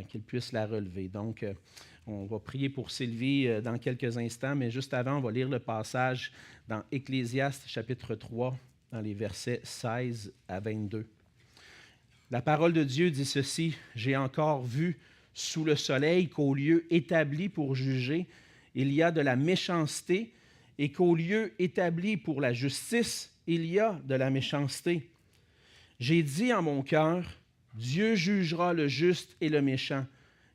qu'il puisse la relever. Donc, on va prier pour Sylvie dans quelques instants, mais juste avant, on va lire le passage dans Ecclésiaste, chapitre 3, dans les versets 16 à 22. La parole de Dieu dit ceci: « J'ai encore vu sous le soleil qu'au lieu établi pour juger, il y a de la méchanceté, et qu'au lieu établi pour la justice, il y a de la méchanceté. J'ai dit en mon cœur, Dieu jugera le juste et le méchant,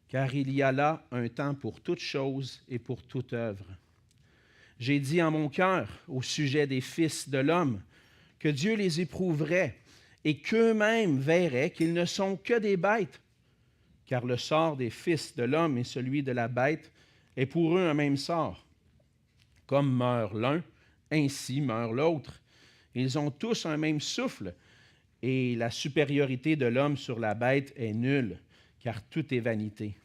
car il y a là un temps pour toute chose et pour toute œuvre. J'ai dit en mon cœur au sujet des fils de l'homme, que Dieu les éprouverait et qu'eux-mêmes verraient qu'ils ne sont que des bêtes, car le sort des fils de l'homme et celui de la bête est pour eux un même sort. Comme meurt l'un, ainsi meurt l'autre. Ils ont tous un même souffle, et la supériorité de l'homme sur la bête est nulle, car tout est vanité.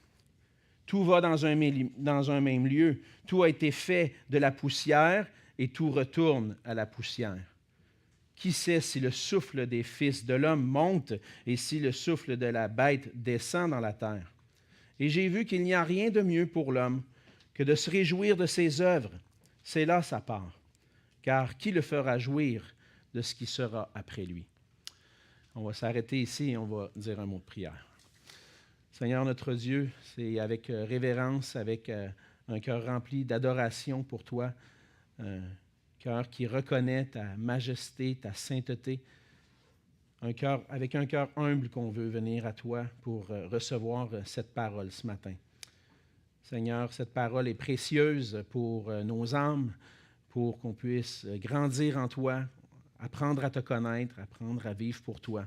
Tout va dans un même lieu, tout a été fait de la poussière, et tout retourne à la poussière. Qui sait si le souffle des fils de l'homme monte et si le souffle de la bête descend dans la terre? Et j'ai vu qu'il n'y a rien de mieux pour l'homme que de se réjouir de ses œuvres. C'est là sa part. Car qui le fera jouir de ce qui sera après lui? » On va s'arrêter ici et on va dire un mot de prière. Seigneur notre Dieu, c'est avec révérence, avec un cœur rempli d'adoration pour toi, cœur qui reconnaît ta majesté, ta sainteté, avec un cœur humble qu'on veut venir à toi pour recevoir cette parole ce matin. Seigneur, cette parole est précieuse pour nos âmes, pour qu'on puisse grandir en toi, apprendre à te connaître, apprendre à vivre pour toi.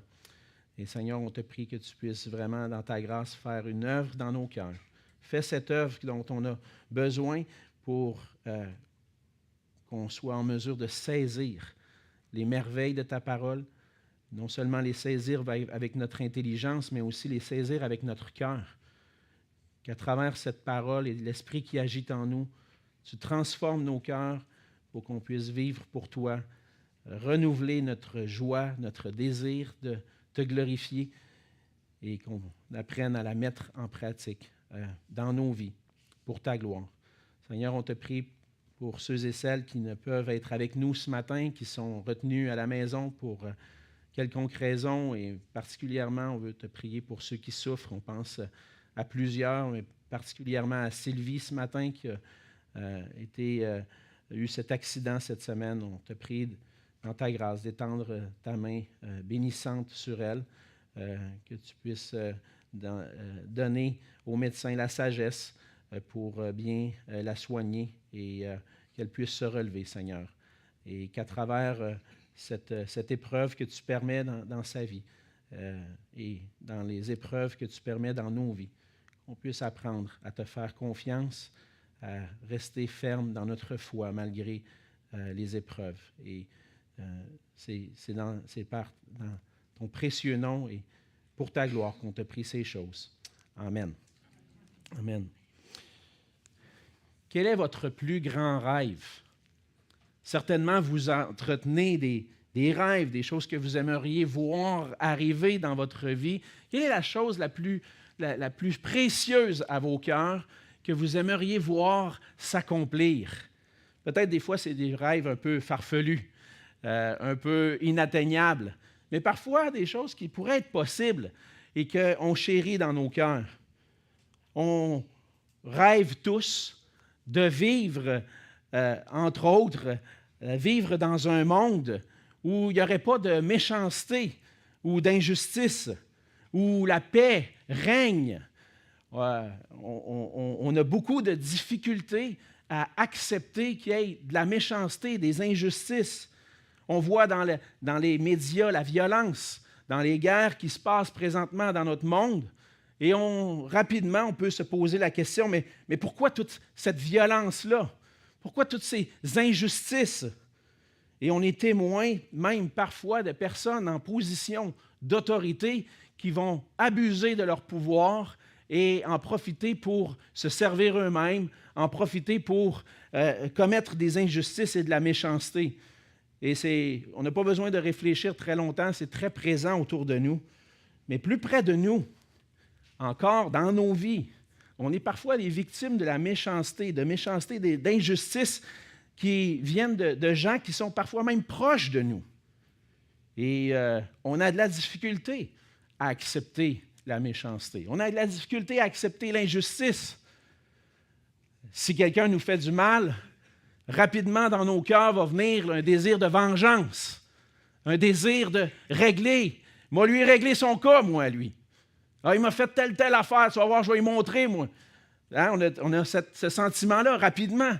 Et Seigneur, on te prie que tu puisses vraiment, dans ta grâce, faire une œuvre dans nos cœurs. Fais cette œuvre dont on a besoin pour qu'on soit en mesure de saisir les merveilles de ta parole, non seulement les saisir avec notre intelligence, mais aussi les saisir avec notre cœur. Qu'à travers cette parole et l'Esprit qui agit en nous, tu transformes nos cœurs pour qu'on puisse vivre pour toi, renouveler notre joie, notre désir de te glorifier et qu'on apprenne à la mettre en pratique dans nos vies pour ta gloire. Seigneur, on te prie pour ceux et celles qui ne peuvent être avec nous ce matin, qui sont retenus à la maison pour quelconque raison, et particulièrement, on veut te prier pour ceux qui souffrent. On pense à plusieurs, mais particulièrement à Sylvie ce matin, qui a eu cet accident cette semaine. On te prie dans ta grâce d'étendre ta main bénissante sur elle, que tu puisses donner aux médecins la sagesse pour bien la soigner et qu'elle puisse se relever, Seigneur. Et qu'à travers cette épreuve que tu permets dans sa vie et dans les épreuves que tu permets dans nos vies, qu'on puisse apprendre à te faire confiance, à rester ferme dans notre foi malgré les épreuves. Et c'est dans ton précieux nom et pour ta gloire qu'on te prie ces choses. Amen. Amen. Quel est votre plus grand rêve? Certainement, vous entretenez des rêves, des choses que vous aimeriez voir arriver dans votre vie. Quelle est la chose la plus précieuse à vos cœurs que vous aimeriez voir s'accomplir? Peut-être des fois, c'est des rêves un peu farfelus, un peu inatteignables, mais parfois des choses qui pourraient être possibles et qu'on chérit dans nos cœurs. On rêve tous de vivre, entre autres, vivre dans un monde où il n'y aurait pas de méchanceté ou d'injustice, où la paix règne. On a beaucoup de difficultés à accepter qu'il y ait de la méchanceté, des injustices. On voit dans les médias la violence, dans les guerres qui se passent présentement dans notre monde. Et rapidement, on peut se poser la question, mais pourquoi toute cette violence-là? Pourquoi toutes ces injustices? Et on est témoin même parfois de personnes en position d'autorité qui vont abuser de leur pouvoir et en profiter pour se servir eux-mêmes, en profiter pour commettre des injustices et de la méchanceté. Et on n'a pas besoin de réfléchir très longtemps, c'est très présent autour de nous. Mais plus près de nous, encore dans nos vies. On est parfois les victimes de la méchanceté, d'injustices qui viennent de gens qui sont parfois même proches de nous. Et on a de la difficulté à accepter la méchanceté. On a de la difficulté à accepter l'injustice. Si quelqu'un nous fait du mal, rapidement dans nos cœurs va venir un désir de vengeance, un désir de régler. Moi, lui régler son cas, moi, lui. Ah, il m'a fait telle affaire, tu vas voir, je vais lui montrer, moi. Hein, on a ce sentiment-là rapidement.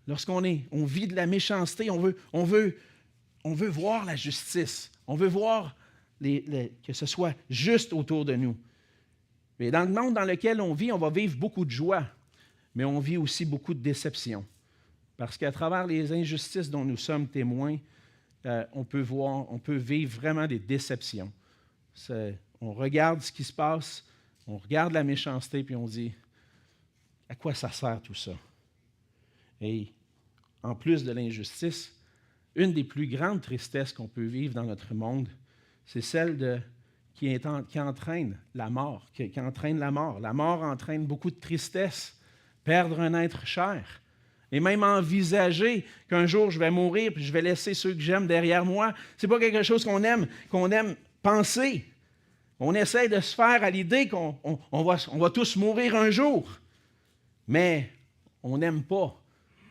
Lorsqu'on vit de la méchanceté, on veut voir la justice. On veut voir que ce soit juste autour de nous. Mais dans le monde dans lequel on vit, on va vivre beaucoup de joie, mais on vit aussi beaucoup de déception. Parce qu'à travers les injustices dont nous sommes témoins, on peut vivre vraiment des déceptions. On regarde ce qui se passe, on regarde la méchanceté, puis on dit, à quoi ça sert tout ça? Et en plus de l'injustice, une des plus grandes tristesses qu'on peut vivre dans notre monde, c'est celle qui entraîne la mort, qui entraîne la mort. La mort entraîne beaucoup de tristesse, perdre un être cher, et même envisager qu'un jour je vais mourir puis je vais laisser ceux que j'aime derrière moi. Ce n'est pas quelque chose qu'on aime penser. On essaie de se faire à l'idée qu'on va tous mourir un jour, mais on n'aime pas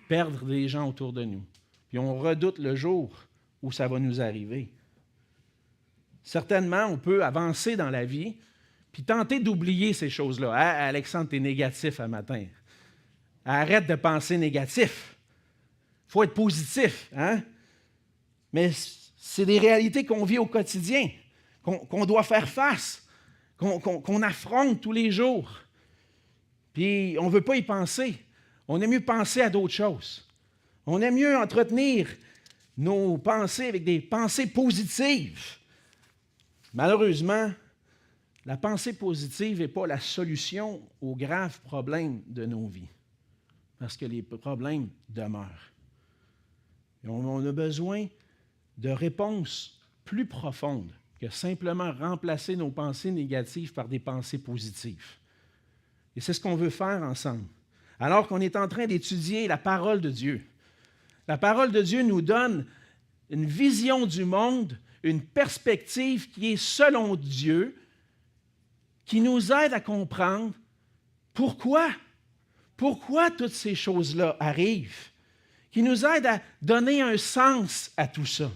perdre des gens autour de nous. Puis on redoute le jour où ça va nous arriver. Certainement, on peut avancer dans la vie puis tenter d'oublier ces choses-là. Ah, Alexandre, tu es négatif un matin. Arrête de penser négatif. Il faut être positif. Hein? Mais c'est des réalités qu'on vit au quotidien, qu'on doit faire face, qu'on affronte tous les jours. Puis on ne veut pas y penser. On aime mieux penser à d'autres choses. On aime mieux entretenir nos pensées avec des pensées positives. Malheureusement, la pensée positive n'est pas la solution aux graves problèmes de nos vies, parce que les problèmes demeurent. Et on a besoin de réponses plus profondes que simplement remplacer nos pensées négatives par des pensées positives. Et c'est ce qu'on veut faire ensemble. Alors qu'on est en train d'étudier la parole de Dieu. La parole de Dieu nous donne une vision du monde, une perspective qui est selon Dieu, qui nous aide à comprendre pourquoi toutes ces choses-là arrivent, qui nous aide à donner un sens à tout ça.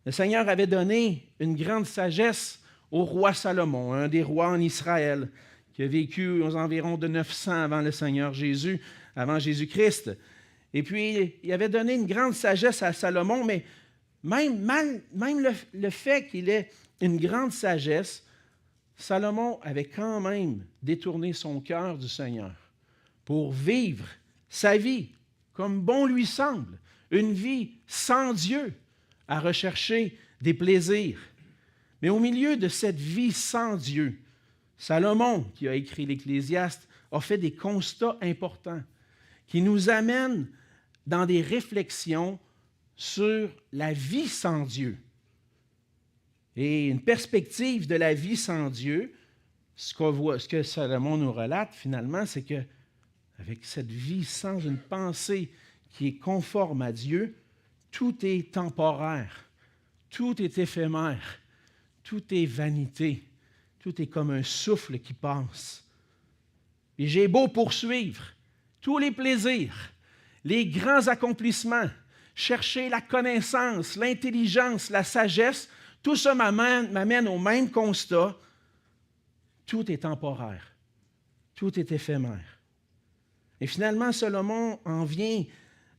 Le Seigneur avait donné une grande sagesse au roi Salomon, un des rois en Israël, qui a vécu aux environs de 900 avant le Seigneur Jésus, avant Jésus-Christ. Et puis, il avait donné une grande sagesse à Salomon, mais même le fait qu'il ait une grande sagesse, Salomon avait quand même détourné son cœur du Seigneur pour vivre sa vie comme bon lui semble, une vie sans Dieu, à rechercher des plaisirs. Mais au milieu de cette vie sans Dieu, Salomon, qui a écrit l'Ecclésiaste, a fait des constats importants qui nous amènent dans des réflexions sur la vie sans Dieu. Et une perspective de la vie sans Dieu, ce que Salomon nous relate finalement, c'est qu'avec cette vie sans une pensée qui est conforme à Dieu, tout est temporaire, tout est éphémère, tout est vanité, tout est comme un souffle qui passe. Et j'ai beau poursuivre tous les plaisirs, les grands accomplissements, chercher la connaissance, l'intelligence, la sagesse, tout ça m'amène au même constat. Tout est temporaire, tout est éphémère. Et finalement, Salomon en vient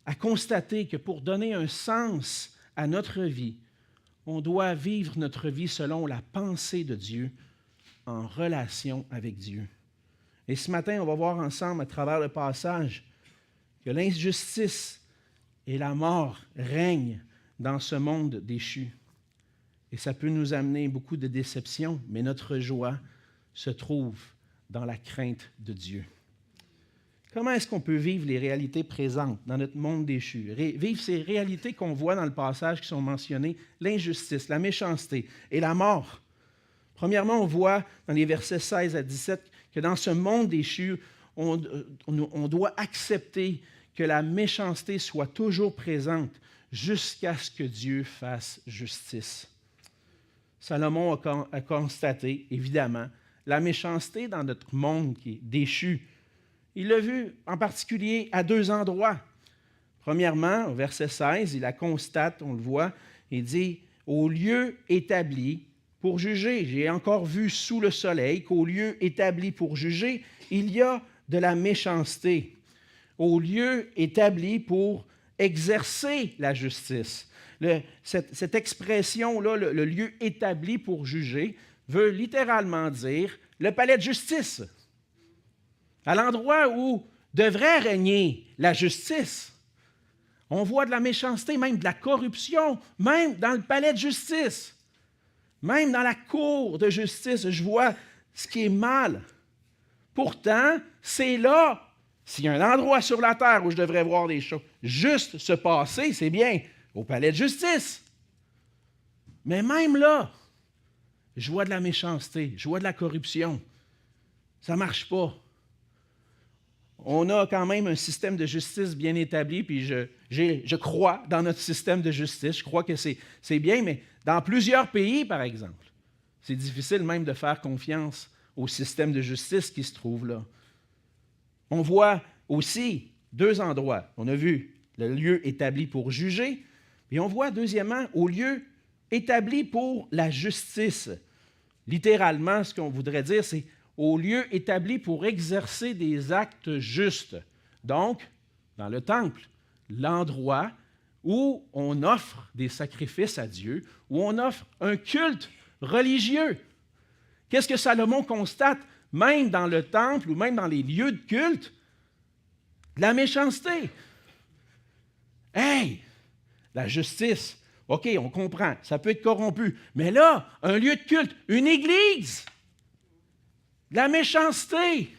à constater que pour donner un sens à notre vie, on doit vivre notre vie selon la pensée de Dieu, en relation avec Dieu. Et ce matin, on va voir ensemble, à travers le passage, que l'injustice et la mort règnent dans ce monde déchu. Et ça peut nous amener beaucoup de déception, mais notre joie se trouve dans la crainte de Dieu. Comment est-ce qu'on peut vivre les réalités présentes dans notre monde déchu? Vivre ces réalités qu'on voit dans le passage qui sont mentionnées, l'injustice, la méchanceté et la mort. Premièrement, on voit dans les versets 16 à 17 que dans ce monde déchu, on doit accepter que la méchanceté soit toujours présente jusqu'à ce que Dieu fasse justice. Salomon a constaté, évidemment, la méchanceté dans notre monde qui est déchu. Il l'a vu en particulier à deux endroits. Premièrement, au verset 16, il la constate, on le voit, il dit « Au lieu établi pour juger ». J'ai encore vu sous le soleil qu'au lieu établi pour juger, il y a de la méchanceté. Au lieu établi pour exercer la justice. Cette expression-là, le lieu établi pour juger, veut littéralement dire le palais de justice. À l'endroit où devrait régner la justice. On voit de la méchanceté, même de la corruption, même dans le palais de justice. Même dans la cour de justice, je vois ce qui est mal. Pourtant, c'est là, s'il y a un endroit sur la terre où je devrais voir des choses juste se passer, c'est bien au palais de justice. Mais même là, je vois de la méchanceté, je vois de la corruption. Ça ne marche pas. On a quand même un système de justice bien établi, puis je crois dans notre système de justice. Je crois que c'est bien, mais dans plusieurs pays, par exemple, c'est difficile même de faire confiance au système de justice qui se trouve là. On voit aussi deux endroits. On a vu le lieu établi pour juger, et on voit deuxièmement au lieu établi pour la justice. Littéralement, ce qu'on voudrait dire, c'est au lieu établi pour exercer des actes justes. Donc, dans le temple, l'endroit où on offre des sacrifices à Dieu, où on offre un culte religieux. Qu'est-ce que Salomon constate, même dans le temple ou même dans les lieux de culte? De la méchanceté. Hey! La justice. OK, on comprend, ça peut être corrompu. Mais là, un lieu de culte, une église, de la méchanceté,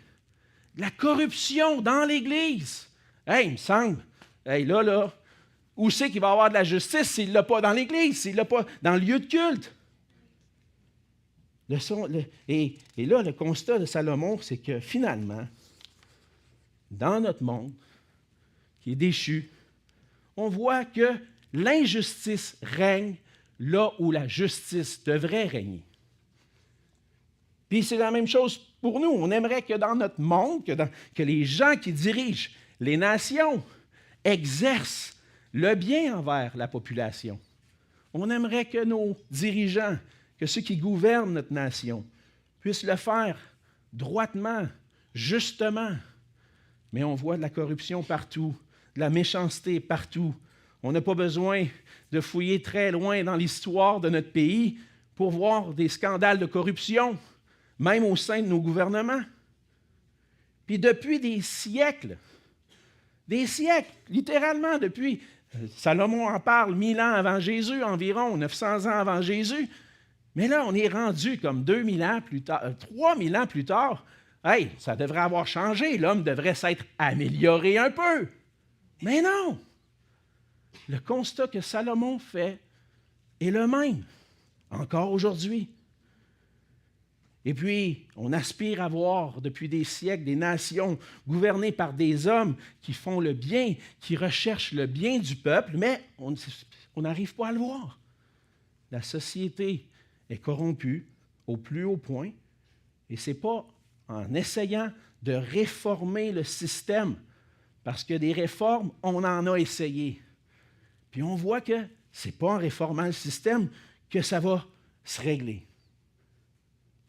de la corruption dans l'église. Hey, il me semble, hey, là, où c'est qu'il va y avoir de la justice s'il ne l'a pas dans l'église, s'il ne l'a pas dans le lieu de culte? Et là, le constat de Salomon, c'est que finalement, dans notre monde qui est déchu, on voit que l'injustice règne là où la justice devrait régner. Puis c'est la même chose pour nous. On aimerait que dans notre monde, que les gens qui dirigent les nations exercent le bien envers la population. On aimerait que nos dirigeants, que ceux qui gouvernent notre nation, puissent le faire droitement, justement. Mais on voit de la corruption partout, de la méchanceté partout. On n'a pas besoin de fouiller très loin dans l'histoire de notre pays pour voir des scandales de corruption, même au sein de nos gouvernements. Puis depuis des siècles, littéralement depuis, Salomon en parle 1000 ans avant Jésus, environ 900 ans avant Jésus, mais là, on est rendu comme 2000 ans plus tard, 3000 ans plus tard. Hey, ça devrait avoir changé, l'homme devrait s'être amélioré un peu. Mais non! Le constat que Salomon fait est le même, encore aujourd'hui. Et puis, on aspire à voir depuis des siècles des nations gouvernées par des hommes qui font le bien, qui recherchent le bien du peuple, mais on n'arrive pas à le voir. La société est corrompue au plus haut point, et ce n'est pas en essayant de réformer le système, parce que des réformes, on en a essayé. Puis on voit que ce n'est pas en réformant le système que ça va se régler.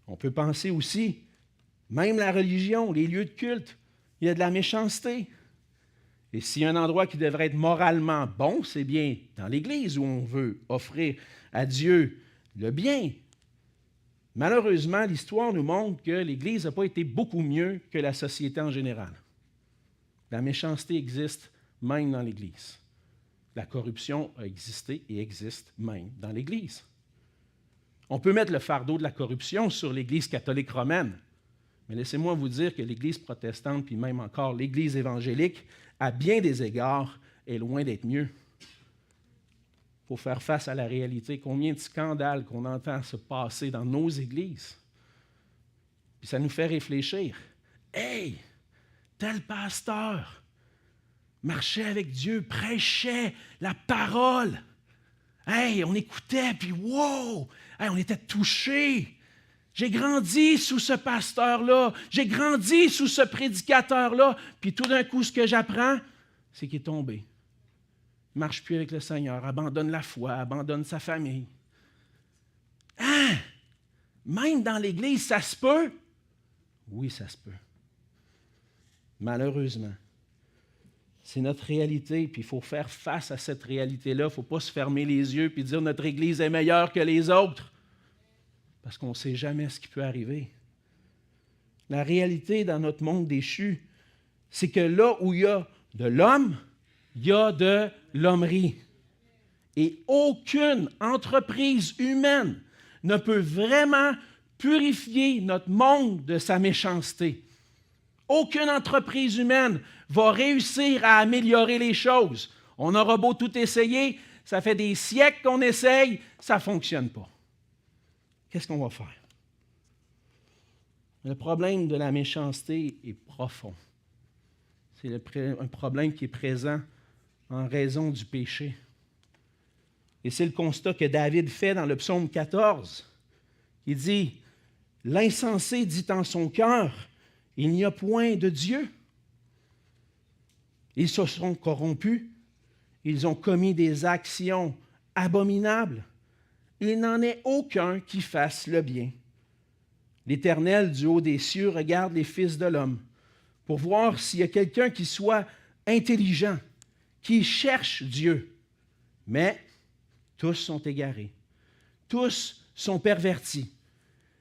On peut penser aussi, même la religion, les lieux de culte, il y a de la méchanceté. Et s'il y a un endroit qui devrait être moralement bon, c'est bien dans l'Église où on veut offrir à Dieu le bien. Malheureusement, l'histoire nous montre que l'Église n'a pas été beaucoup mieux que la société en général. La méchanceté existe même dans l'Église. La corruption a existé et existe même dans l'Église. On peut mettre le fardeau de la corruption sur l'Église catholique romaine, mais laissez-moi vous dire que l'Église protestante, puis même encore l'Église évangélique, à bien des égards, est loin d'être mieux. pour faire face à la réalité. Combien de scandales qu'on entend se passer dans nos églises. Puis ça nous fait réfléchir. Hey, tel pasteur marchait avec Dieu, prêchait la parole. Hey, on écoutait, puis wow, hey, on était touchés. J'ai grandi sous ce pasteur-là, j'ai grandi sous ce prédicateur-là, puis tout d'un coup, ce que j'apprends, c'est qu'il est tombé. Il ne marche plus avec le Seigneur, abandonne la foi, abandonne sa famille. Hein? Même dans l'Église, ça se peut? Oui, ça se peut. Malheureusement. C'est notre réalité, puis il faut faire face à cette réalité-là. Il ne faut pas se fermer les yeux et dire que notre Église est meilleure que les autres, parce qu'on ne sait jamais ce qui peut arriver. La réalité dans notre monde déchu, c'est que là où il y a de l'homme, il y a de l'hommerie. Et aucune entreprise humaine ne peut vraiment purifier notre monde de sa méchanceté. Aucune entreprise humaine va réussir à améliorer les choses. On aura beau tout essayer, ça fait des siècles qu'on essaye, ça ne fonctionne pas. Qu'est-ce qu'on va faire? Le problème de la méchanceté est profond. C'est un problème qui est présent en raison du péché. Et c'est le constat que David fait dans le psaume 14. Il dit, « L'insensé dit en son cœur, il n'y a point de Dieu. Ils se sont corrompus, ils ont commis des actions abominables. Il n'en est aucun qui fasse le bien. L'Éternel du haut des cieux regarde les fils de l'homme pour voir s'il y a quelqu'un qui soit intelligent, qui cherche Dieu. Mais tous sont égarés, tous sont pervertis.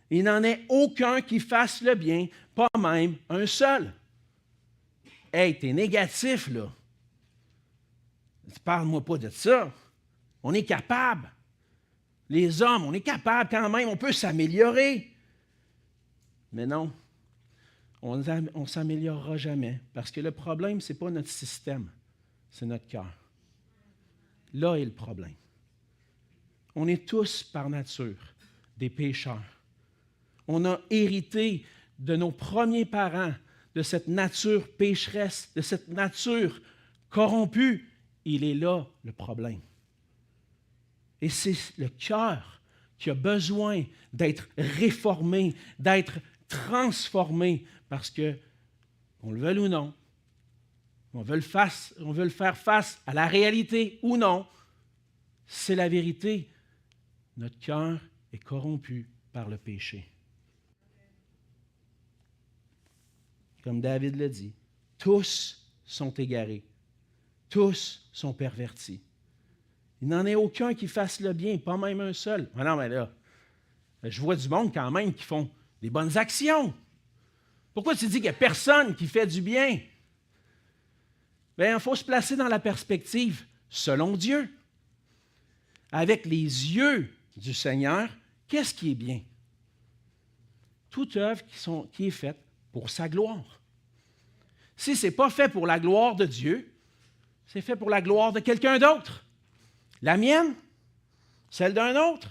Il n'en est aucun qui fasse le bien, pas même un seul. » Hey, t'es négatif, là. Parle-moi pas de ça. On est capable. Les hommes, on est capable quand même, on peut s'améliorer. Mais non, on ne s'améliorera jamais. Parce que le problème, ce n'est pas notre système, c'est notre cœur. Là est le problème. On est tous, par nature, des pécheurs. On a hérité de nos premiers parents, de cette nature pécheresse, de cette nature corrompue. Il est là le problème. Et c'est le cœur qui a besoin d'être réformé, d'être transformé, parce que, on le veuille ou non, on veut le faire face à la réalité ou non, c'est la vérité. Notre cœur est corrompu par le péché. Comme David le dit, tous sont égarés, tous sont pervertis. Il n'en est aucun qui fasse le bien, pas même un seul. Mais non, mais là, je vois du monde quand même qui font des bonnes actions. Pourquoi tu dis qu'il n'y a personne qui fait du bien? Bien, il faut se placer dans la perspective selon Dieu. Avec les yeux du Seigneur, qu'est-ce qui est bien? Toute œuvre qui est faite pour sa gloire. Si ce n'est pas fait pour la gloire de Dieu, c'est fait pour la gloire de quelqu'un d'autre. La mienne, celle d'un autre.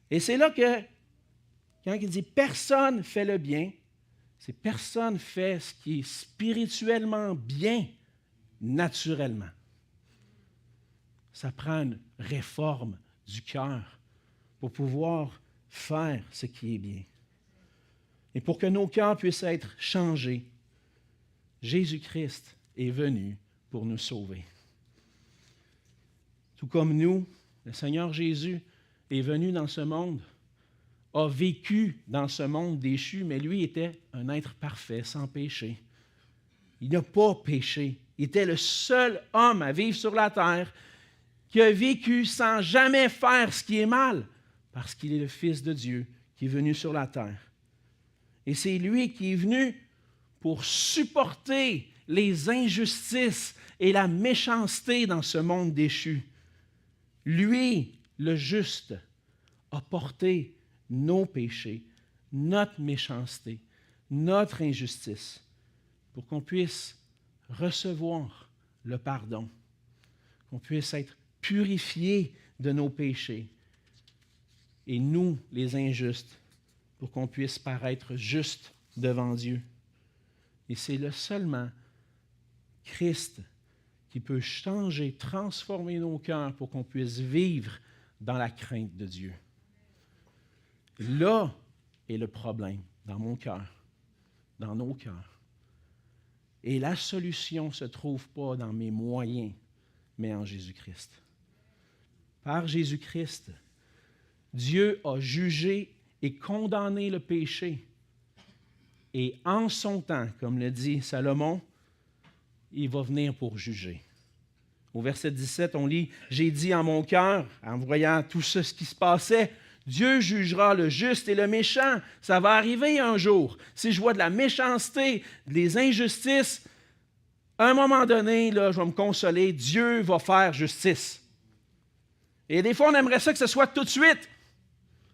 Et c'est là que, quand il dit « personne fait le bien », c'est personne fait ce qui est spirituellement bien, naturellement. Ça prend une réforme du cœur pour pouvoir faire ce qui est bien. Et pour que nos cœurs puissent être changés, Jésus-Christ est venu pour nous sauver. Tout comme nous, le Seigneur Jésus est venu dans ce monde, a vécu dans ce monde déchu, mais lui était un être parfait, sans péché. Il n'a pas péché. Il était le seul homme à vivre sur la terre qui a vécu sans jamais faire ce qui est mal, parce qu'il est le Fils de Dieu qui est venu sur la terre. Et c'est lui qui est venu pour supporter les injustices et la méchanceté dans ce monde déchu. Lui, le juste, a porté nos péchés, notre méchanceté, notre injustice, pour qu'on puisse recevoir le pardon, qu'on puisse être purifiés de nos péchés, et nous, les injustes, pour qu'on puisse paraître justes devant Dieu. Et c'est là seulement Christ qui peut changer, transformer nos cœurs pour qu'on puisse vivre dans la crainte de Dieu. Là est le problème, dans mon cœur, dans nos cœurs. Et la solution ne se trouve pas dans mes moyens, mais en Jésus-Christ. Par Jésus-Christ, Dieu a jugé et condamné le péché. Et en son temps, comme le dit Salomon, il va venir pour juger. Au verset 17, on lit « J'ai dit en mon cœur, en voyant tout ce qui se passait, Dieu jugera le juste et le méchant. Ça va arriver un jour. Si je vois de la méchanceté, des injustices, à un moment donné, là, je vais me consoler, Dieu va faire justice. » Et des fois, on aimerait ça que ce soit tout de suite.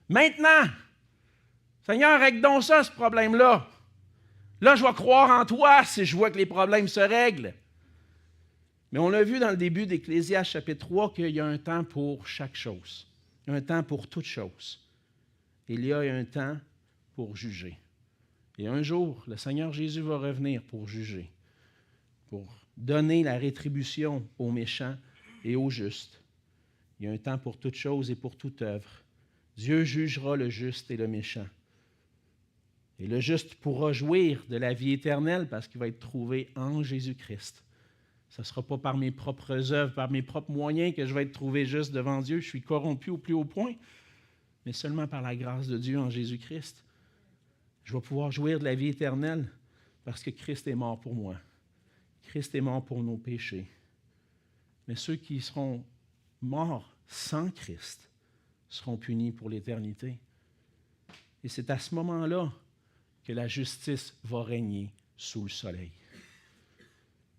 Maintenant. Seigneur, règle donc ça, ce problème-là. Là, je vais croire en toi si je vois que les problèmes se règlent. Mais on l'a vu dans le début d'Ecclésiaste chapitre 3 qu'il y a un temps pour chaque chose. Il y a un temps pour toute chose. Il y a un temps pour juger. Et un jour, le Seigneur Jésus va revenir pour juger, pour donner la rétribution aux méchants et aux justes. Il y a un temps pour toute chose et pour toute œuvre. Dieu jugera le juste et le méchant. Et le juste pourra jouir de la vie éternelle parce qu'il va être trouvé en Jésus-Christ. Ce ne sera pas par mes propres œuvres, par mes propres moyens que je vais être trouvé juste devant Dieu. Je suis corrompu au plus haut point, mais seulement par la grâce de Dieu en Jésus-Christ. Je vais pouvoir jouir de la vie éternelle parce que Christ est mort pour moi. Christ est mort pour nos péchés. Mais ceux qui seront morts sans Christ seront punis pour l'éternité. Et c'est à ce moment-là que la justice va régner sous le soleil,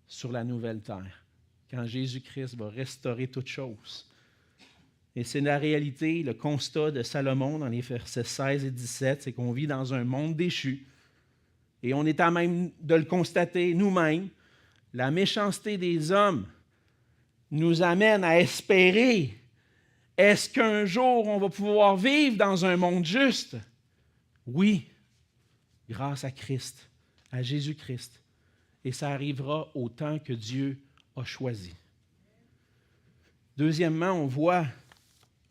sur la nouvelle terre, quand Jésus-Christ va restaurer toutes choses. Et c'est la réalité, le constat de Salomon dans les versets 16 et 17, c'est qu'on vit dans un monde déchu. Et on est à même de le constater nous-mêmes. La méchanceté des hommes nous amène à espérer. Est-ce qu'un jour on va pouvoir vivre dans un monde juste? Oui, grâce à Christ, à Jésus-Christ. Et ça arrivera au temps que Dieu a choisi. Deuxièmement, on voit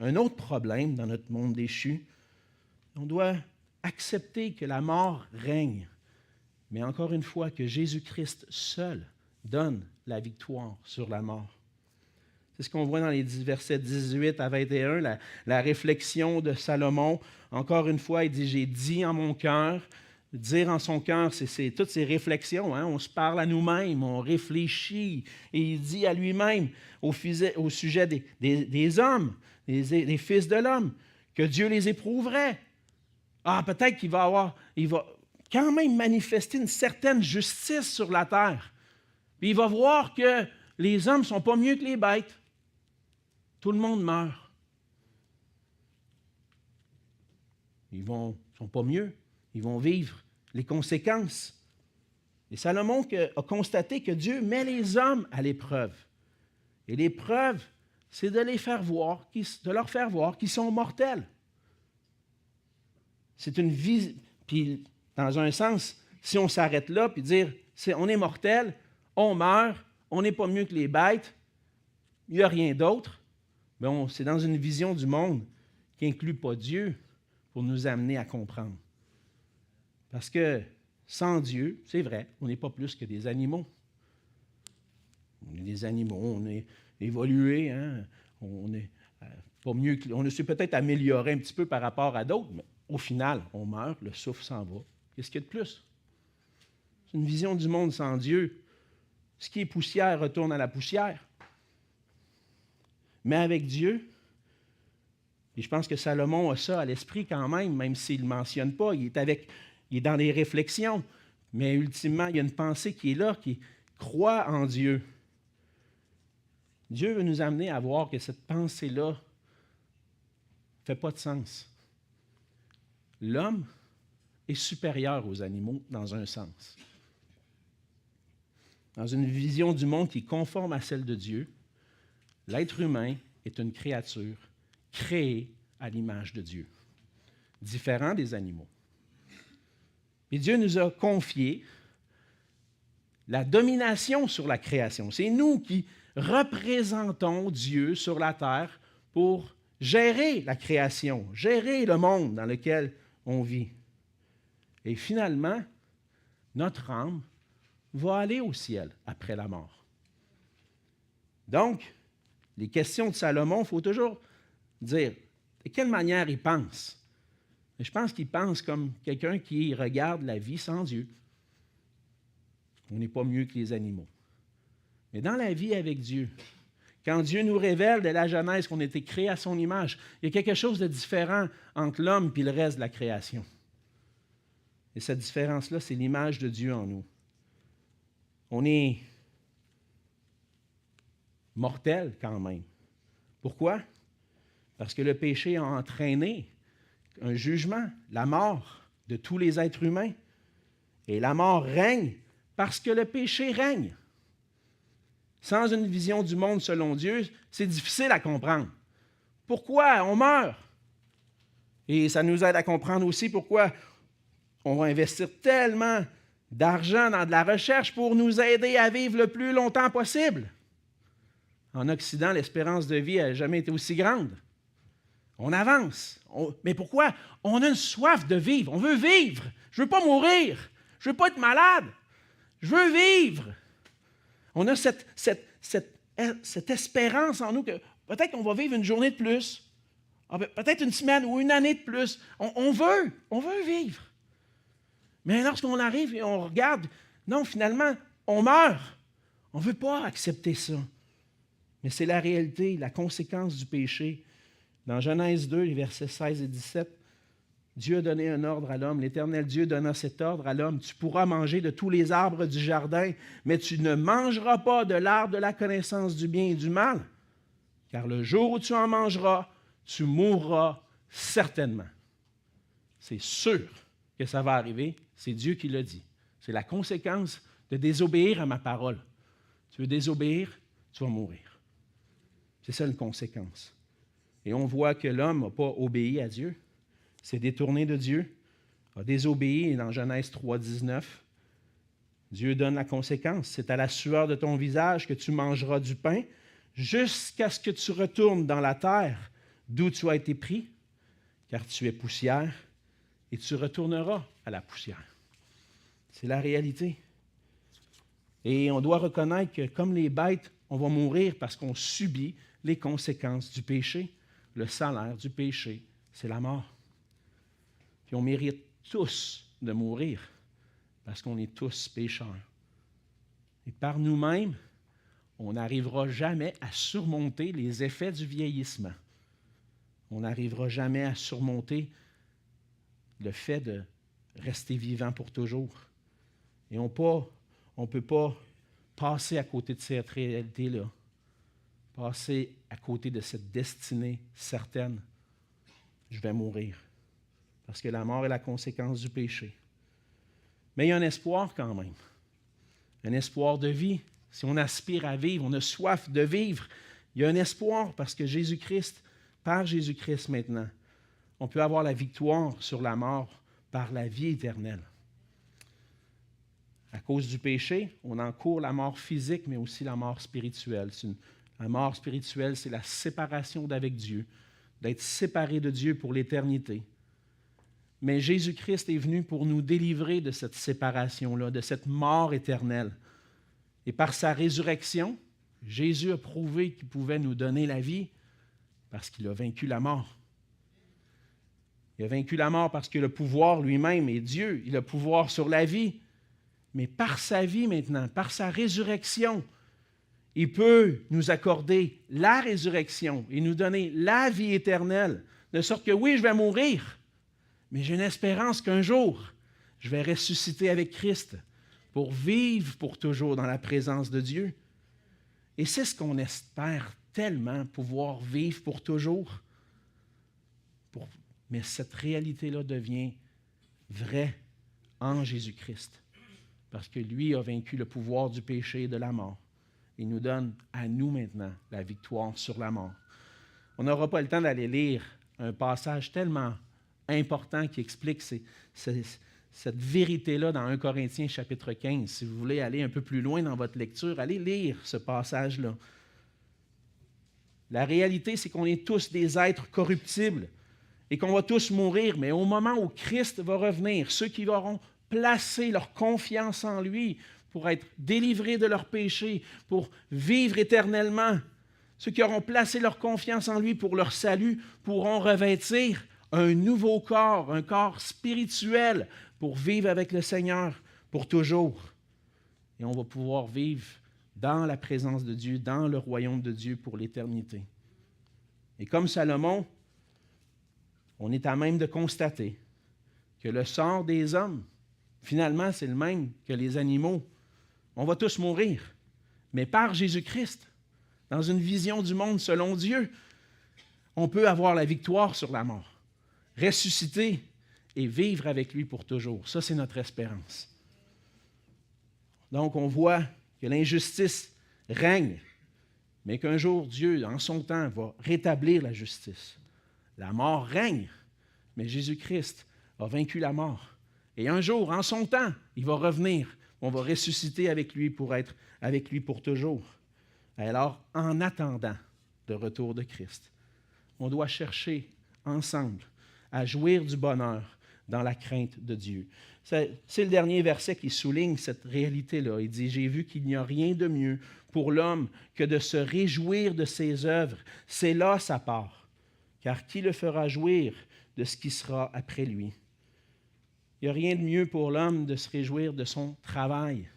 un autre problème dans notre monde déchu. On doit accepter que la mort règne, mais encore une fois, que Jésus-Christ seul donne la victoire sur la mort. C'est ce qu'on voit dans les versets 18 à 21, la réflexion de Salomon. Encore une fois, il dit « J'ai dit en mon cœur ». Dire en son cœur, c'est toutes ces réflexions. Hein? On se parle à nous-mêmes, on réfléchit. Et il dit à lui-même, au sujet des hommes, des fils de l'homme, que Dieu les éprouverait. Ah, peut-être il va quand même manifester une certaine justice sur la terre. Puis il va voir que les hommes ne sont pas mieux que les bêtes. Tout le monde meurt. Ils ne sont pas mieux. Ils vont vivre les conséquences. Et Salomon a constaté que Dieu met les hommes à l'épreuve. Et l'épreuve, c'est de leur faire voir qu'ils sont mortels. C'est une vie. Puis, dans un sens, si on s'arrête là puis dire on est mortel, on meurt, on n'est pas mieux que les bêtes, il n'y a rien d'autre, bien, c'est dans une vision du monde qui n'inclut pas Dieu pour nous amener à comprendre. Parce que sans Dieu, c'est vrai, on n'est pas plus que des animaux. On est des animaux, on est évolué, hein? On est pas mieux on s'est peut-être amélioré un petit peu par rapport à d'autres, mais au final, on meurt, le souffle s'en va. Qu'est-ce qu'il y a de plus? C'est une vision du monde sans Dieu. Ce qui est poussière retourne à la poussière. Mais avec Dieu, et je pense que Salomon a ça à l'esprit quand même s'il ne le mentionne pas, il est dans les réflexions, mais ultimement, il y a une pensée qui est là, qui croit en Dieu. Dieu veut nous amener à voir que cette pensée-là ne fait pas de sens. L'homme est supérieur aux animaux dans un sens. Dans une vision du monde qui est conforme à celle de Dieu, l'être humain est une créature créée à l'image de Dieu, différent des animaux. Et Dieu nous a confié la domination sur la création. C'est nous qui représentons Dieu sur la terre pour gérer la création, gérer le monde dans lequel on vit. Et finalement, notre âme va aller au ciel après la mort. Donc, les questions de Salomon, il faut toujours dire de quelle manière il pense. Et je pense qu'il pense comme quelqu'un qui regarde la vie sans Dieu. On n'est pas mieux que les animaux. Mais dans la vie avec Dieu, quand Dieu nous révèle dès la Genèse qu'on a été créé à son image, il y a quelque chose de différent entre l'homme et le reste de la création. Et cette différence-là, c'est l'image de Dieu en nous. On est mortel quand même. Pourquoi? Parce que le péché a entraîné un jugement, la mort de tous les êtres humains. Et la mort règne parce que le péché règne. Sans une vision du monde selon Dieu, c'est difficile à comprendre. Pourquoi on meurt? Et ça nous aide à comprendre aussi pourquoi on va investir tellement d'argent dans de la recherche pour nous aider à vivre le plus longtemps possible. En Occident, l'espérance de vie n'a jamais été aussi grande. On avance. Mais pourquoi? On a une soif de vivre. On veut vivre. Je ne veux pas mourir. Je ne veux pas être malade. Je veux vivre. On a cette espérance en nous que peut-être qu'on va vivre une journée de plus, peut-être une semaine ou une année de plus. On veut vivre. Mais lorsqu'on arrive et on regarde, non, finalement, on meurt. On ne veut pas accepter ça. Mais c'est la réalité, la conséquence du péché. Dans Genèse 2, les versets 16 et 17, Dieu a donné un ordre à l'homme. L'Éternel Dieu donna cet ordre à l'homme. Tu pourras manger de tous les arbres du jardin, mais tu ne mangeras pas de l'arbre de la connaissance du bien et du mal, car le jour où tu en mangeras, tu mourras certainement. C'est sûr que ça va arriver. C'est Dieu qui l'a dit. C'est la conséquence de désobéir à ma parole. Tu veux désobéir, tu vas mourir. C'est ça une conséquence. Et on voit que l'homme n'a pas obéi à Dieu, s'est détourné de Dieu, a désobéi. Et dans Genèse 3, 19, Dieu donne la conséquence. C'est à la sueur de ton visage que tu mangeras du pain jusqu'à ce que tu retournes dans la terre d'où tu as été pris, car tu es poussière et tu retourneras à la poussière. C'est la réalité. Et on doit reconnaître que comme les bêtes, on va mourir parce qu'on subit les conséquences du péché. Le salaire du péché, c'est la mort. Puis on mérite tous de mourir parce qu'on est tous pécheurs. Et par nous-mêmes, on n'arrivera jamais à surmonter les effets du vieillissement. On n'arrivera jamais à surmonter le fait de rester vivant pour toujours. Et on ne peut pas passer à côté de cette réalité-là, passer à côté de cette destinée certaine. Je vais mourir. Parce que la mort est la conséquence du péché. Mais il y a un espoir quand même. Un espoir de vie. Si on aspire à vivre, on a soif de vivre, il y a un espoir parce que Jésus-Christ, par Jésus-Christ maintenant, on peut avoir la victoire sur la mort par la vie éternelle. À cause du péché, on encourt la mort physique, mais aussi la mort spirituelle. La mort spirituelle, c'est la séparation d'avec Dieu, d'être séparé de Dieu pour l'éternité. Mais Jésus-Christ est venu pour nous délivrer de cette séparation-là, de cette mort éternelle. Et par sa résurrection, Jésus a prouvé qu'il pouvait nous donner la vie parce qu'il a vaincu la mort. Il a vaincu la mort parce que le pouvoir lui-même est Dieu. Il a le pouvoir sur la vie. Mais par sa vie maintenant, par sa résurrection, il peut nous accorder la résurrection et nous donner la vie éternelle. De sorte que oui, je vais mourir, mais j'ai une espérance qu'un jour, je vais ressusciter avec Christ pour vivre pour toujours dans la présence de Dieu. Et c'est ce qu'on espère tellement, pouvoir vivre pour toujours. Mais cette réalité-là devient vraie en Jésus-Christ. Parce que lui a vaincu le pouvoir du péché et de la mort. Il nous donne à nous maintenant la victoire sur la mort. On n'aura pas le temps d'aller lire un passage tellement important qui explique cette vérité-là dans 1 Corinthiens chapitre 15. Si vous voulez aller un peu plus loin dans votre lecture, allez lire ce passage-là. La réalité, c'est qu'on est tous des êtres corruptibles et qu'on va tous mourir, mais au moment où Christ va revenir, ceux qui auront placé leur confiance en lui pour être délivrés de leurs péchés, pour vivre éternellement, ceux qui auront placé leur confiance en lui pour leur salut, pourront revêtir un nouveau corps, un corps spirituel pour vivre avec le Seigneur pour toujours. Et on va pouvoir vivre dans la présence de Dieu, dans le royaume de Dieu pour l'éternité. Et comme Salomon, on est à même de constater que le sort des hommes, finalement, c'est le même que les animaux. On va tous mourir, mais par Jésus-Christ, dans une vision du monde selon Dieu, on peut avoir la victoire sur la mort, ressusciter et vivre avec lui pour toujours. Ça, c'est notre espérance. Donc, on voit que l'injustice règne, mais qu'un jour, Dieu, en son temps, va rétablir la justice. La mort règne, mais Jésus-Christ a vaincu la mort. Et un jour, en son temps, il va revenir. On va ressusciter avec lui pour être avec lui pour toujours. Alors, en attendant le retour de Christ, on doit chercher ensemble à jouir du bonheur dans la crainte de Dieu. C'est le dernier verset qui souligne cette réalité-là. Il dit « J'ai vu qu'il n'y a rien de mieux pour l'homme que de se réjouir de ses œuvres. C'est là sa part. Car qui le fera jouir de ce qui sera après lui? » Il n'y a rien de mieux pour l'homme de se réjouir de son travail.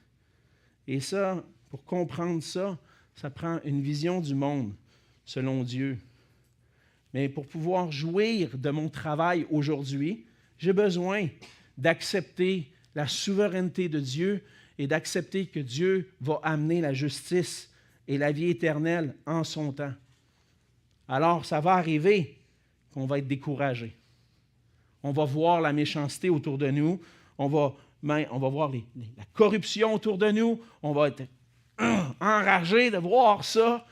Et ça, pour comprendre ça, ça prend une vision du monde selon Dieu. Mais pour pouvoir jouir de mon travail aujourd'hui, j'ai besoin d'accepter la souveraineté de Dieu et d'accepter que Dieu va amener la justice et la vie éternelle en son temps. Alors, ça va arriver qu'on va être découragé. On va voir la méchanceté autour de nous, on va voir la corruption autour de nous, on va être enragé de voir ça,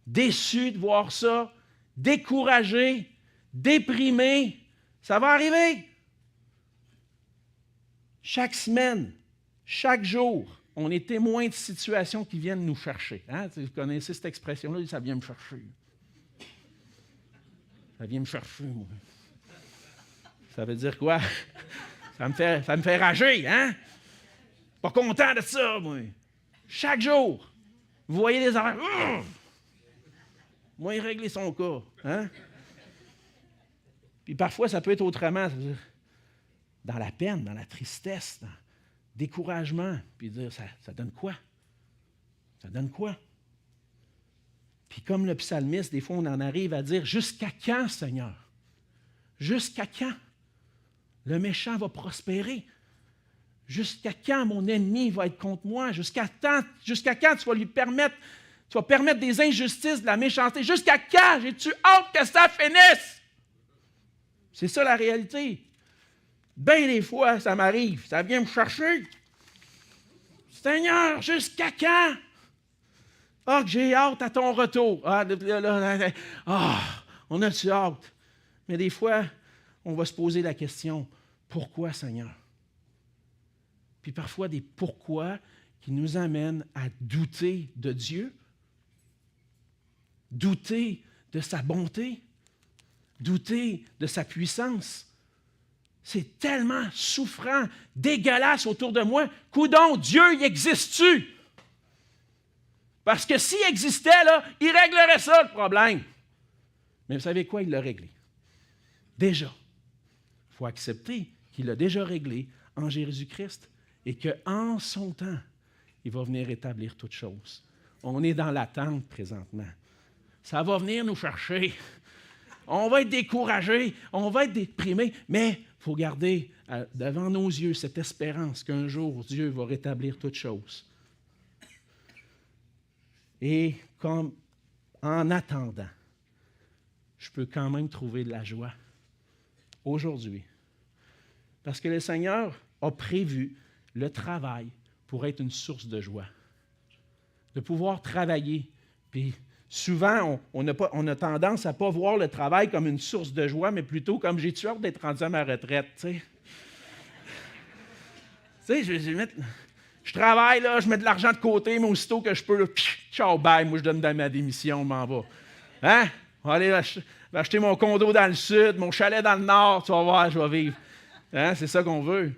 déçu de voir ça, découragé, déprimé. Ça va arriver. Chaque semaine, chaque jour, on est témoin de situations qui viennent nous chercher. Hein? Vous connaissez cette expression-là, ça vient me chercher. Ça vient me chercher, moi. Ça veut dire quoi? Ça me fait rager, hein? Pas content de ça, moi. Chaque jour, vous voyez les affaires. Moi, il régler son cas. Hein? Puis parfois, ça peut être autrement. Ça veut dire, dans la peine, dans la tristesse, dans le découragement. Puis dire, ça donne quoi? Ça donne quoi? Puis comme le psalmiste, des fois, on en arrive à dire, jusqu'à quand, Seigneur? Jusqu'à quand? Le méchant va prospérer. Jusqu'à quand mon ennemi va être contre moi? Jusqu'à quand tu vas lui permettre, des injustices, de la méchanceté? Jusqu'à quand j'ai-tu hâte que ça finisse? C'est ça la réalité. Bien des fois, ça m'arrive, ça vient me chercher. Seigneur, jusqu'à quand? Ah, que j'ai hâte à ton retour. On a-tu hâte? Mais des fois, on va se poser la question, pourquoi, Seigneur? Puis parfois, des pourquoi qui nous amènent à douter de Dieu, douter de sa bonté, douter de sa puissance. C'est tellement souffrant, dégueulasse autour de moi. Coudon, Dieu, y existe-tu? Parce que s'il existait, là, il réglerait ça, le problème. Mais vous savez quoi? Il l'a réglé. Déjà. Il faut accepter qu'il l'a déjà réglé en Jésus-Christ et qu'en son temps, il va venir établir toutes choses. On est dans l'attente présentement. Ça va venir nous chercher. On va être découragé, on va être déprimé, mais il faut garder devant nos yeux cette espérance qu'un jour, Dieu va rétablir toutes choses. Et comme en attendant, je peux quand même trouver de la joie aujourd'hui. Parce que le Seigneur a prévu le travail pour être une source de joie. De pouvoir travailler, puis Souvent, on a tendance à ne pas voir le travail comme une source de joie, mais plutôt comme j'ai-tu hâte d'être rendu à ma retraite, tu sais. Tu sais, je travaille, là, je mets de l'argent de côté, mais aussitôt que je peux, là, ciao, bye, moi je donne ma démission, je m'en vais. Hein? Je vais aller acheter mon condo dans le sud, mon chalet dans le nord, tu vas voir, je vais vivre. Hein? C'est ça qu'on veut.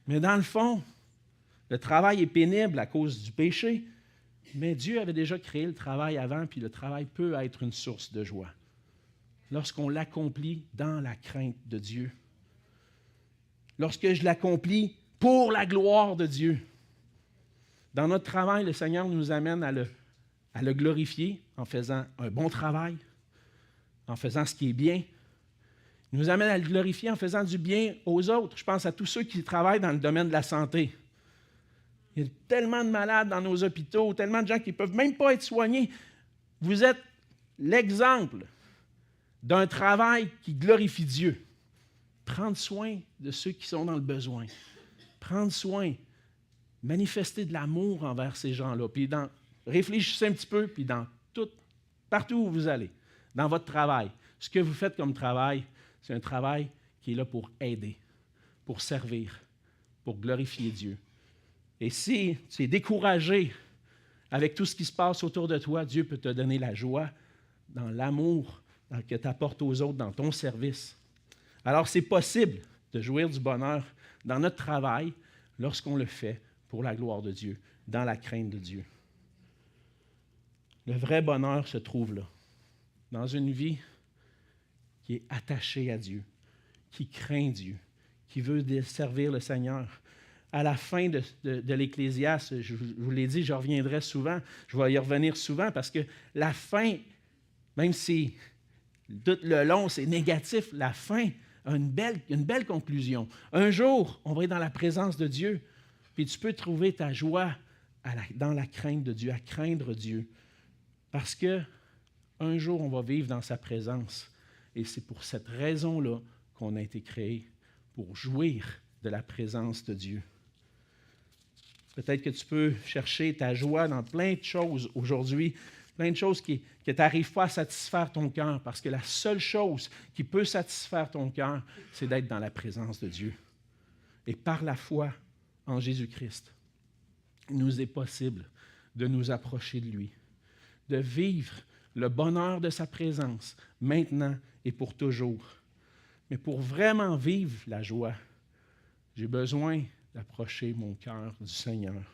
Mais dans le fond, le travail est pénible à cause du péché, mais Dieu avait déjà créé le travail avant, puis le travail peut être une source de joie lorsqu'on l'accomplit dans la crainte de Dieu. Lorsque je l'accomplis pour la gloire de Dieu. Dans notre travail, le Seigneur nous amène à le glorifier en faisant un bon travail, en faisant ce qui est bien. Il nous amène à le glorifier en faisant du bien aux autres. Je pense à tous ceux qui travaillent dans le domaine de la santé. Il y a tellement de malades dans nos hôpitaux, tellement de gens qui ne peuvent même pas être soignés. Vous êtes l'exemple d'un travail qui glorifie Dieu. Prendre soin de ceux qui sont dans le besoin. Prendre soin, manifester de l'amour envers ces gens-là. Puis réfléchissez un petit peu, puis partout où vous allez, dans votre travail, ce que vous faites comme travail, c'est un travail qui est là pour aider, pour servir, pour glorifier Dieu. Et si tu es découragé avec tout ce qui se passe autour de toi, Dieu peut te donner la joie dans l'amour que tu apportes aux autres dans ton service. Alors, c'est possible de jouir du bonheur dans notre travail lorsqu'on le fait pour la gloire de Dieu, dans la crainte de Dieu. Le vrai bonheur se trouve là, dans une vie qui est attachée à Dieu, qui craint Dieu, qui veut servir le Seigneur. À la fin de l'Ecclésiaste, je vous l'ai dit, je reviendrai souvent, je vais y revenir souvent parce que la fin, même si tout le long c'est négatif, la fin a une belle conclusion. Un jour, on va être dans la présence de Dieu, puis tu peux trouver ta joie dans la crainte de Dieu, à craindre Dieu. Parce qu'un jour, on va vivre dans sa présence. Et c'est pour cette raison-là qu'on a été créé, pour jouir de la présence de Dieu. Peut-être que tu peux chercher ta joie dans plein de choses aujourd'hui, plein de choses que tu n'arrives pas à satisfaire ton cœur, parce que la seule chose qui peut satisfaire ton cœur, c'est d'être dans la présence de Dieu. Et par la foi en Jésus-Christ, il nous est possible de nous approcher de lui, de vivre le bonheur de sa présence, maintenant et pour toujours. Mais pour vraiment vivre la joie, j'ai besoin d'approcher mon cœur du Seigneur.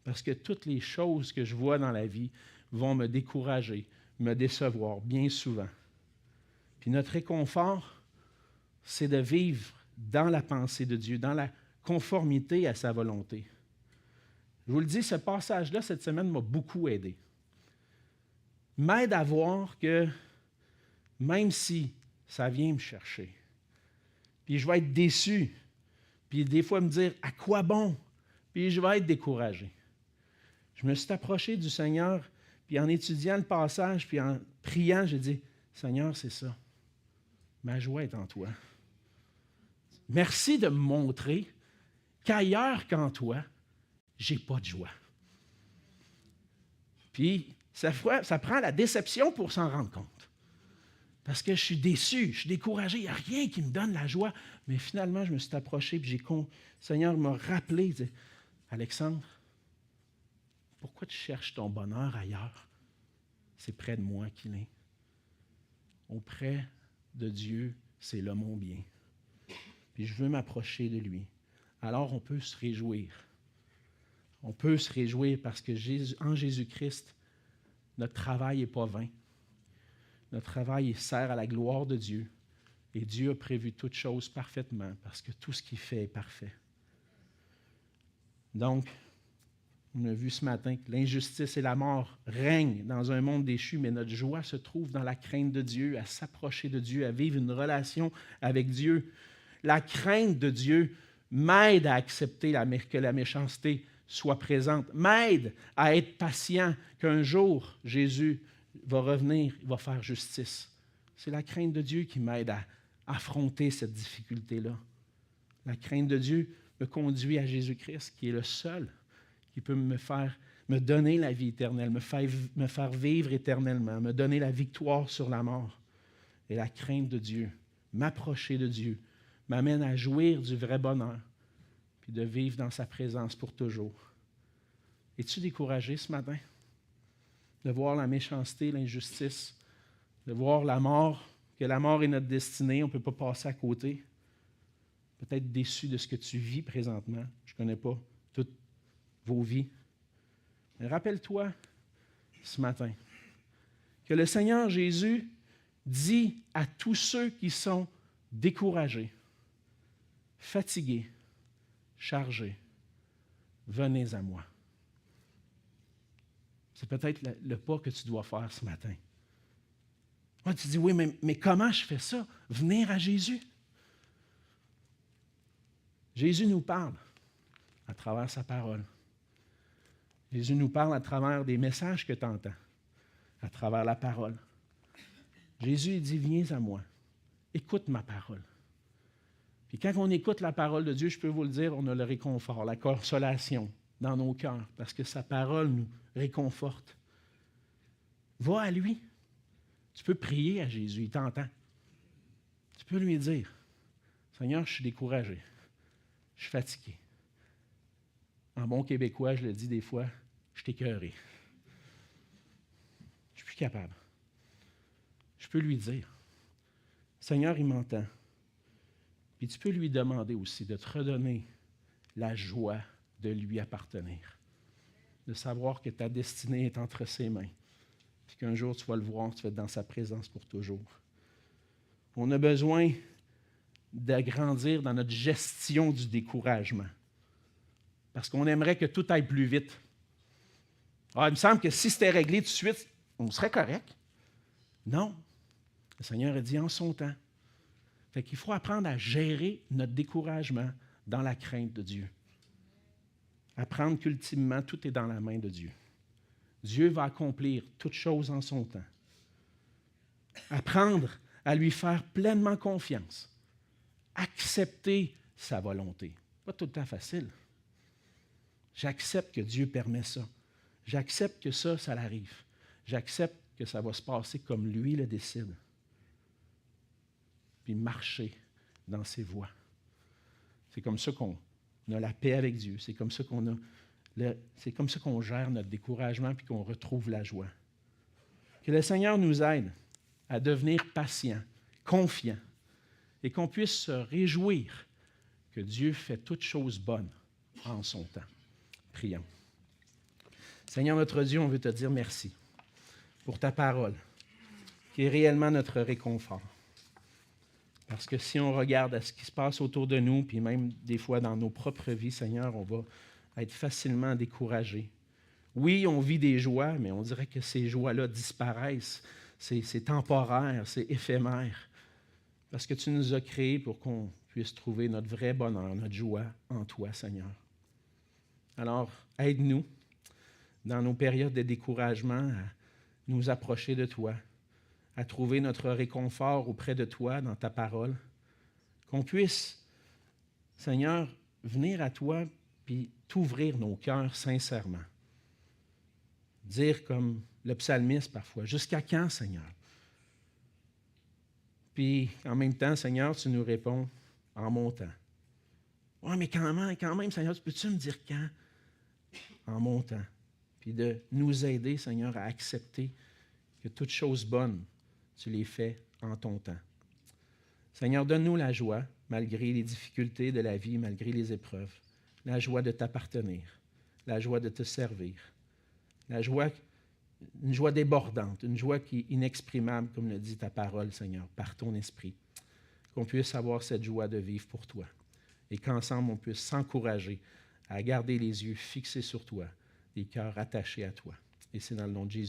Parce que toutes les choses que je vois dans la vie vont me décourager, me décevoir bien souvent. Puis notre réconfort, c'est de vivre dans la pensée de Dieu, dans la conformité à sa volonté. Je vous le dis, ce passage-là, cette semaine, m'a beaucoup aidé. M'aide à voir que même si ça vient me chercher, puis je vais être déçu, puis des fois me dire « à quoi bon ?» Puis je vais être découragé. Je me suis approché du Seigneur, puis en étudiant le passage, puis en priant, j'ai dit « Seigneur, c'est ça. Ma joie est en toi. Merci de me montrer qu'ailleurs qu'en toi, j'ai pas de joie. » Puis ça prend la déception pour s'en rendre compte. Parce que je suis déçu, je suis découragé, il n'y a rien qui me donne la joie. Mais finalement, je me suis approché, puis le Seigneur m'a rappelé, il dit, « Alexandre, pourquoi tu cherches ton bonheur ailleurs? C'est près de moi qu'il est. Auprès de Dieu, c'est là mon bien. Puis je veux m'approcher de lui. » Alors on peut se réjouir. On peut se réjouir parce que en Jésus-Christ, notre travail n'est pas vain. Notre travail sert à la gloire de Dieu. Et Dieu a prévu toutes choses parfaitement parce que tout ce qu'il fait est parfait. Donc, on a vu ce matin que l'injustice et la mort règnent dans un monde déchu, mais notre joie se trouve dans la crainte de Dieu, à s'approcher de Dieu, à vivre une relation avec Dieu. La crainte de Dieu m'aide à accepter que la méchanceté soit présente, m'aide à être patient qu'un jour, Jésus va revenir, il va faire justice. C'est la crainte de Dieu qui m'aide à affronter cette difficulté-là. La crainte de Dieu me conduit à Jésus-Christ, qui est le seul qui peut me faire me donner la vie éternelle, me faire vivre éternellement, me donner la victoire sur la mort. Et la crainte de Dieu, m'approcher de Dieu, m'amène à jouir du vrai bonheur, puis de vivre dans sa présence pour toujours. Es-tu découragé ce matin de voir la méchanceté, l'injustice, de voir la mort, que la mort est notre destinée, on ne peut pas passer à côté? Peut-être déçu de ce que tu vis présentement. Je ne connais pas toutes vos vies. Mais rappelle-toi ce matin que le Seigneur Jésus dit à tous ceux qui sont découragés, fatigués, chargés, venez à moi. C'est peut-être le pas que tu dois faire ce matin. Moi, tu dis, oui, mais comment je fais ça? Venir à Jésus. Jésus nous parle à travers sa parole. Jésus nous parle à travers des messages que tu entends, à travers la parole. Jésus il dit, viens à moi, écoute ma parole. Puis quand on écoute la parole de Dieu, je peux vous le dire, on a le réconfort, la consolation dans nos cœurs, parce que sa parole nous réconforte. Va à lui. Tu peux prier à Jésus, il t'entend. Tu peux lui dire, Seigneur, je suis découragé, je suis fatigué. En bon québécois, je le dis des fois, je suis écœuré. Je suis plus capable. Je peux lui dire, Seigneur, il m'entend. Puis tu peux lui demander aussi de te redonner la joie de lui appartenir, de savoir que ta destinée est entre ses mains, puis qu'un jour tu vas le voir, tu vas être dans sa présence pour toujours. On a besoin d'agrandir dans notre gestion du découragement, parce qu'on aimerait que tout aille plus vite. Ah, il me semble que si c'était réglé tout de suite, on serait correct. Non. Le Seigneur a dit en son temps. Fait qu'il faut apprendre à gérer notre découragement dans la crainte de Dieu. Apprendre qu'ultimement, tout est dans la main de Dieu. Dieu va accomplir toutes choses en son temps. Apprendre à lui faire pleinement confiance. Accepter sa volonté. Pas tout le temps facile. J'accepte que Dieu permet ça. J'accepte que ça l'arrive. J'accepte que ça va se passer comme lui le décide. Puis marcher dans ses voies. C'est comme ça qu'on a la paix avec Dieu. C'est comme ça qu'on gère notre découragement puis qu'on retrouve la joie. Que le Seigneur nous aide à devenir patients, confiants, et qu'on puisse se réjouir que Dieu fait toutes choses bonnes en son temps. Prions. Seigneur notre Dieu, on veut te dire merci pour ta parole, qui est réellement notre réconfort. Parce que si on regarde à ce qui se passe autour de nous, puis même des fois dans nos propres vies, Seigneur, on va être facilement découragé. Oui, on vit des joies, mais on dirait que ces joies-là disparaissent. C'est temporaire, c'est éphémère. Parce que tu nous as créés pour qu'on puisse trouver notre vrai bonheur, notre joie en toi, Seigneur. Alors, aide-nous dans nos périodes de découragement à nous approcher de toi, à trouver notre réconfort auprès de toi dans ta parole, qu'on puisse, Seigneur, venir à toi puis t'ouvrir nos cœurs sincèrement. Dire comme le psalmiste parfois, jusqu'à quand, Seigneur? Puis en même temps, Seigneur, tu nous réponds en mon temps. Oui, mais quand même, Seigneur, peux-tu me dire quand? En mon temps. Puis de nous aider, Seigneur, à accepter que toutes choses bonnes, tu les fais en ton temps. Seigneur, donne-nous la joie, malgré les difficultés de la vie, malgré les épreuves, la joie de t'appartenir, la joie de te servir, une joie débordante, une joie qui est inexprimable, comme le dit ta parole, Seigneur, par ton esprit. Qu'on puisse avoir cette joie de vivre pour toi et qu'ensemble, on puisse s'encourager à garder les yeux fixés sur toi, les cœurs attachés à toi. Et c'est dans le nom de Jésus.